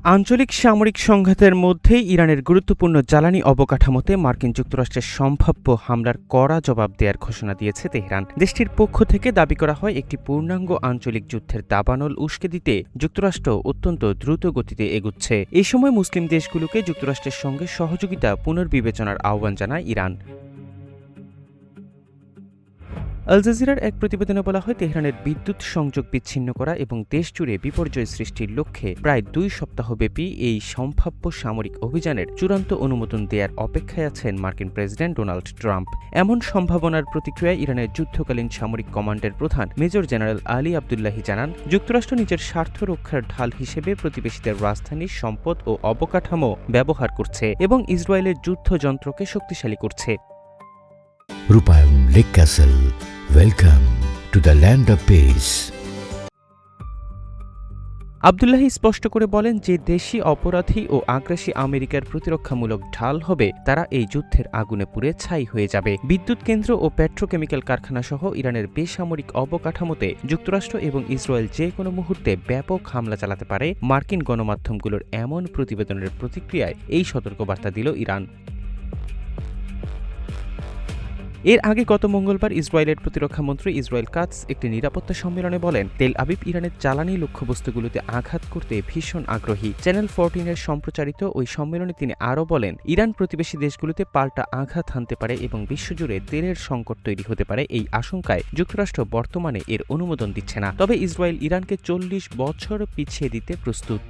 আঞ্চলিক সামরিক সংঘাতের মধ্যেই ইরানের গুরুত্বপূর্ণ জ্বালানি অবকাঠামোতে মার্কিন যুক্তরাষ্ট্রের সম্ভাব্য হামলার কড়া জবাব দেওয়ার ঘোষণা দিয়েছে তেহরান। দেশটির পক্ষ থেকে দাবি করা হয়, একটি পূর্ণাঙ্গ আঞ্চলিক যুদ্ধের দাবানল উস্কে দিতে যুক্তরাষ্ট্র অত্যন্ত দ্রুত গতিতে এগুচ্ছে। এই সময় মুসলিম দেশগুলোকে যুক্তরাষ্ট্রের সঙ্গে সহযোগিতা পুনর্বিবেচনার আহ্বান জানায় ইরান। আল জাজিরার এক প্রতিবেদনে বলা হয়, তেহরানের বিদ্যুৎ সংযোগ বিচ্ছিন্ন করা এবং দেশজুড়ে বিপর্যয় সৃষ্টির লক্ষ্যে প্রায় 2 সপ্তাহব্যাপী এই সম্ভাব্য সামরিক অভিযানের চূড়ান্ত অনুমোদন দেওয়ার অপেক্ষায় আছেন মার্কিন প্রেসিডেন্ট ডোনাল্ড ট্রাম্প। এমন সম্ভাবনার প্রতিক্রিয়ায় ইরানের যুদ্ধকালীন সামরিক কমান্ডের প্রধান মেজর জেনারেল আলী আবদুল্লাহি জানান, যুক্তরাষ্ট্র নিজের স্বার্থ রক্ষার ঢাল হিসেবে প্রতিবেশীদের রাজধানী, সম্পদ ও অবকাঠামো ব্যবহার করছে এবং ইসরায়েলের যুদ্ধযন্ত্রকে শক্তিশালী করছে। রূপায়ণ lake castle, welcome to the land of peace. Abdullahi স্পষ্ট করে বলেন, যে দেশি অপরাধী ও আগ্রাসী আমেরিকার প্রতিরক্ষামূলক ঢাল হবে, তারা এই যুদ্ধের আগুনে পুড়ে ছাই হয়ে যাবে। বিদ্যুৎ কেন্দ্র ও পেট্রোকেমিক্যাল কারখানা সহ ইরানের বেসামরিক অবকাঠামোতে যুক্তরাষ্ট্র এবং ইসরায়েল যে কোনো মুহূর্তে ব্যাপক হামলা চালাতে পারে। মার্কিন গণমাধ্যমগুলোর এমন প্রতিবেদনের প্রতিক্রিয়ায় এই সতর্কবার্তা দিল ইরান। এর আগে গত মঙ্গলবার ইসরায়েলের প্রতিরক্ষামন্ত্রী ইসরায়েল কাটস একটি নিরাপত্তা সম্মেলনে বলেন, তেল আবিব ইরানের জ্বালানি লক্ষ্যবস্তুগুলোতে আঘাত করতে ভীষণ আগ্রহী। চ্যানেল 14-এর সম্প্রচারিত ওই সম্মেলনে তিনি আরও বলেন, ইরান প্রতিবেশী দেশগুলোতে পাল্টা আঘাত হানতে পারে এবং বিশ্বজুড়ে তেলের সংকট তৈরি হতে পারে। এই আশঙ্কায় যুক্তরাষ্ট্র বর্তমানে এর অনুমোদন দিচ্ছে না, তবে ইসরায়েল ইরানকে 40 বছর পিছিয়ে দিতে প্রস্তুত।